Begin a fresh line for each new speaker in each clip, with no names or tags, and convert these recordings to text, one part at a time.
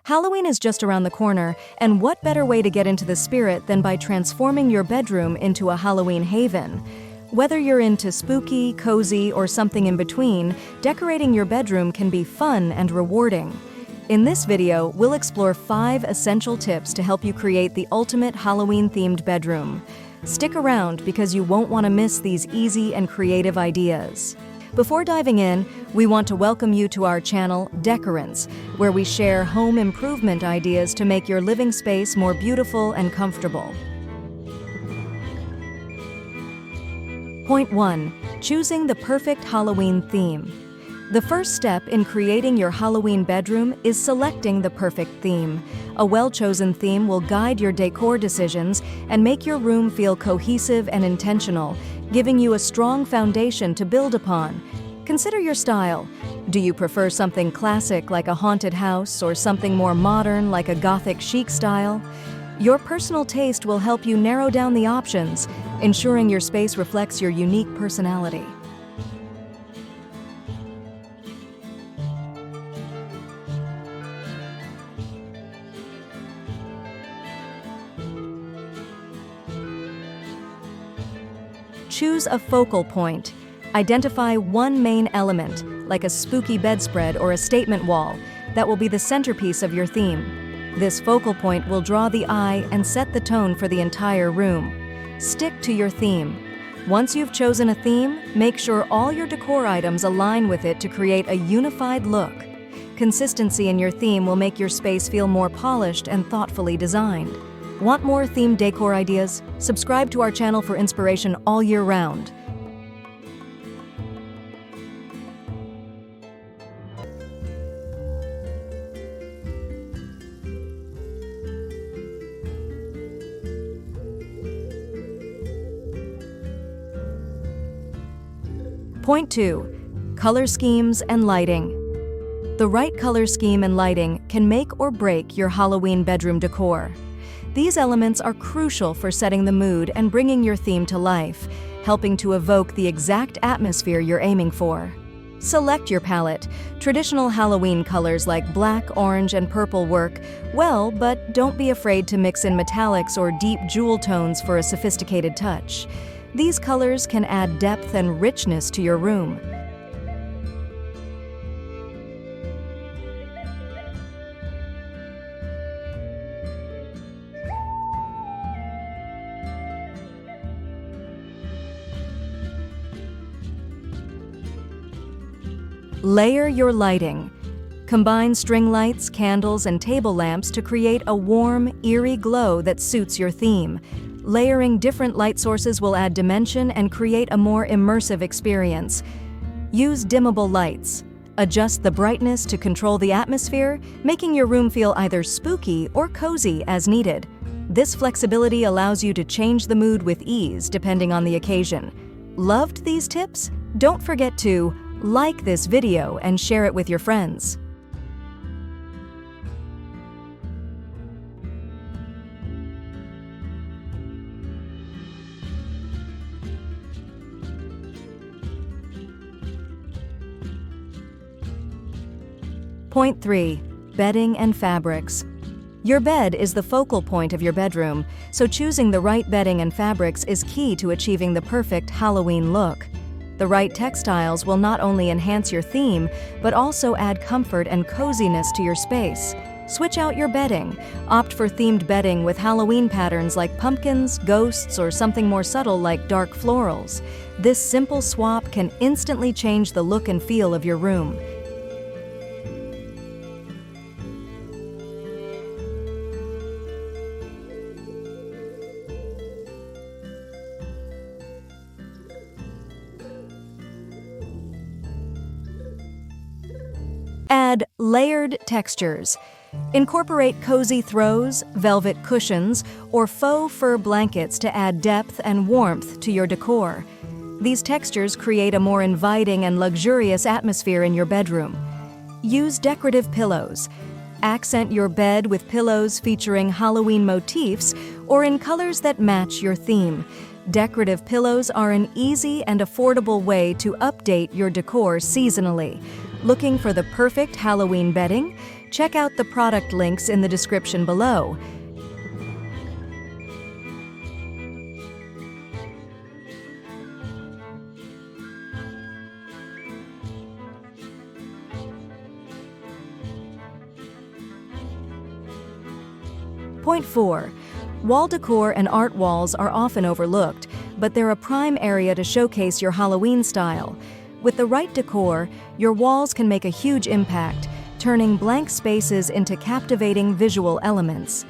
Halloween is just around the corner, and what better way to get into the spirit than by transforming your bedroom into a Halloween haven? Whether you're into spooky, cozy, or something in between, decorating your bedroom can be fun and rewarding. In this video, we'll explore 5 essential tips to help you create the ultimate Halloween-themed bedroom. Stick around because you won't want to miss these easy and creative ideas. Before diving in, we want to welcome you to our channel, Decorants, where we share home improvement ideas to make your living space more beautiful and comfortable. Point 1. Choosing the perfect Halloween theme. The first step in creating your Halloween bedroom is selecting the perfect theme. A well-chosen theme will guide your decor decisions and make your room feel cohesive and intentional, giving you a strong foundation to build upon. Consider your style. Do you prefer something classic like a haunted house or something more modern like a Gothic chic style? Your personal taste will help you narrow down the options, ensuring your space reflects your unique personality. Choose a focal point. Identify one main element, like a spooky bedspread or a statement wall, that will be the centerpiece of your theme. This focal point will draw the eye and set the tone for the entire room. Stick to your theme. Once you've chosen a theme, make sure all your decor items align with it to create a unified look. Consistency in your theme will make your space feel more polished and thoughtfully designed. Want more themed decor ideas? Subscribe to our channel for inspiration all year round. Point 2. Color schemes and lighting. The right color scheme and lighting can make or break your Halloween bedroom decor. These elements are crucial for setting the mood and bringing your theme to life, helping to evoke the exact atmosphere you're aiming for. Select your palette. Traditional Halloween colors like black, orange, and purple work well, but don't be afraid to mix in metallics or deep jewel tones for a sophisticated touch. These colors can add depth and richness to your room. Layer your lighting. Combine string lights, candles, and table lamps to create a warm, eerie glow that suits your theme. Layering different light sources will add dimension and create a more immersive experience. Use dimmable lights. Adjust the brightness to control the atmosphere, making your room feel either spooky or cozy as needed. This flexibility allows you to change the mood with ease depending on the occasion. Loved these tips? Don't forget to like this video and share it with your friends. Point 3. Bedding and fabrics. Your bed is the focal point of your bedroom, so choosing the right bedding and fabrics is key to achieving the perfect Halloween look. The right textiles will not only enhance your theme, but also add comfort and coziness to your space. Switch out your bedding. Opt for themed bedding with Halloween patterns like pumpkins, ghosts, or something more subtle like dark florals. This simple swap can instantly change the look and feel of your room. Add layered textures. Incorporate cozy throws, velvet cushions, or faux fur blankets to add depth and warmth to your decor. These textures create a more inviting and luxurious atmosphere in your bedroom. Use decorative pillows. Accent your bed with pillows featuring Halloween motifs or in colors that match your theme. Decorative pillows are an easy and affordable way to update your decor seasonally. Looking for the perfect Halloween bedding? Check out the product links in the description below. Point 4. Wall decor and art walls are often overlooked, but they're a prime area to showcase your Halloween style. With the right decor, your walls can make a huge impact, turning blank spaces into captivating visual elements.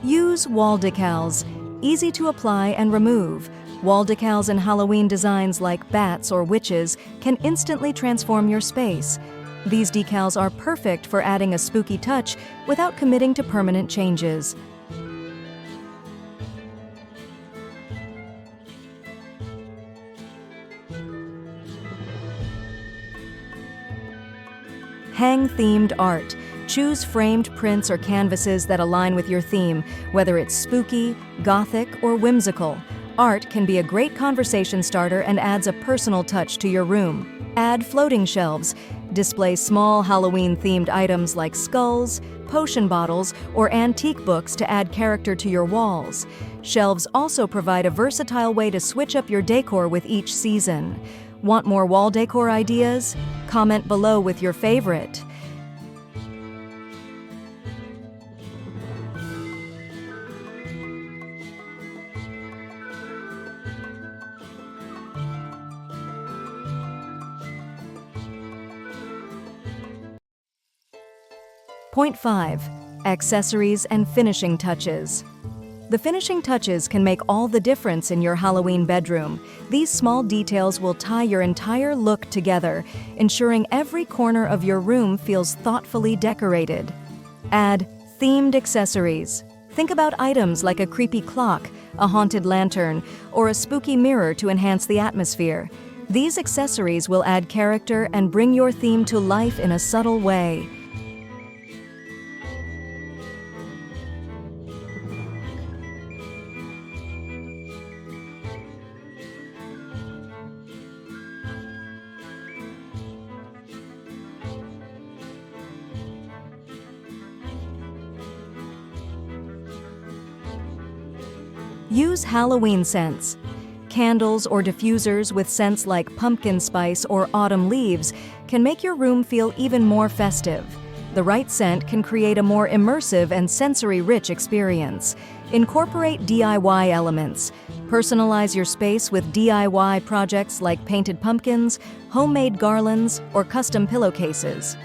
Use wall decals. Easy to apply and remove. Wall decals in Halloween designs like bats or witches can instantly transform your space. These decals are perfect for adding a spooky touch without committing to permanent changes. Hang-themed art. Choose framed prints or canvases that align with your theme, whether it's spooky, gothic, or whimsical. Art can be a great conversation starter and adds a personal touch to your room. Add floating shelves. Display small Halloween-themed items like skulls, potion bottles, or antique books to add character to your walls. Shelves also provide a versatile way to switch up your decor with each season. Want more wall decor ideas? Comment below with your favorite. Point 5. Accessories and finishing touches. The finishing touches can make all the difference in your Halloween bedroom. These small details will tie your entire look together, ensuring every corner of your room feels thoughtfully decorated. Add themed accessories. Think about items like a creepy clock, a haunted lantern, or a spooky mirror to enhance the atmosphere. These accessories will add character and bring your theme to life in a subtle way. Use Halloween scents. Candles or diffusers with scents like pumpkin spice or autumn leaves can make your room feel even more festive. The right scent can create a more immersive and sensory-rich experience. Incorporate DIY elements. Personalize your space with DIY projects like painted pumpkins, homemade garlands, or custom pillowcases.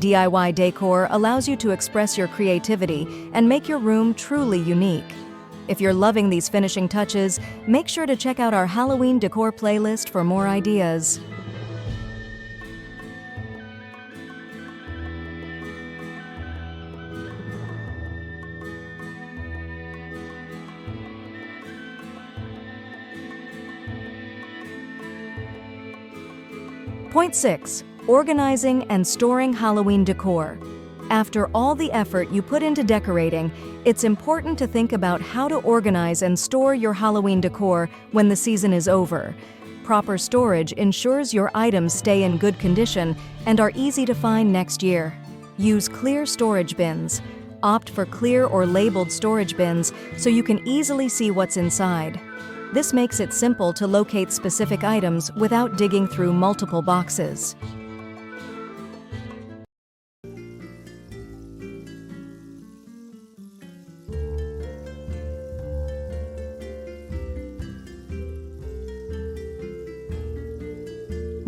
DIY decor allows you to express your creativity and make your room truly unique. If you're loving these finishing touches, make sure to check out our Halloween decor playlist for more ideas. Point 6. Organizing and storing Halloween decor. After all the effort you put into decorating, it's important to think about how to organize and store your Halloween decor when the season is over. Proper storage ensures your items stay in good condition and are easy to find next year. Use clear storage bins. Opt for clear or labeled storage bins so you can easily see what's inside. This makes it simple to locate specific items without digging through multiple boxes.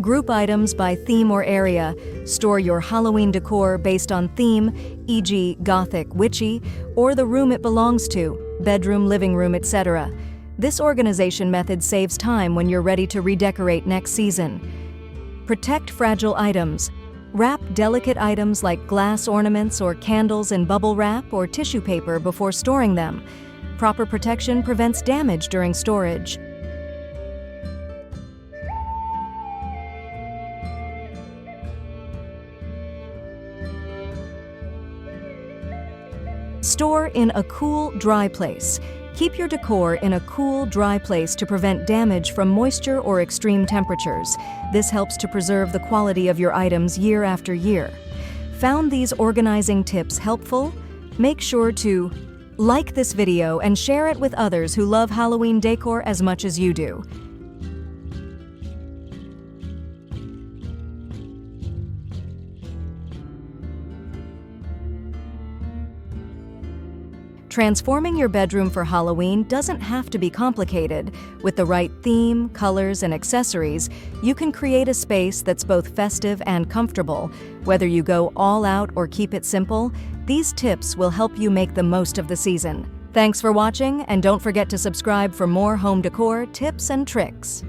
Group items by theme or area. Store your Halloween decor based on theme, e.g. Gothic, witchy, or the room it belongs to, bedroom, living room, etc. This organization method saves time when you're ready to redecorate next season. Protect fragile items. Wrap delicate items like glass ornaments or candles in bubble wrap or tissue paper before storing them. Proper protection prevents damage during storage. Store in a cool, dry place. Keep your decor in a cool, dry place to prevent damage from moisture or extreme temperatures. This helps to preserve the quality of your items year after year. Found these organizing tips helpful? Make sure to like this video and share it with others who love Halloween decor as much as you do. Transforming your bedroom for Halloween doesn't have to be complicated. With the right theme, colors, and accessories, you can create a space that's both festive and comfortable. Whether you go all out or keep it simple, these tips will help you make the most of the season. Thanks for watching, and don't forget to subscribe for more home decor tips and tricks.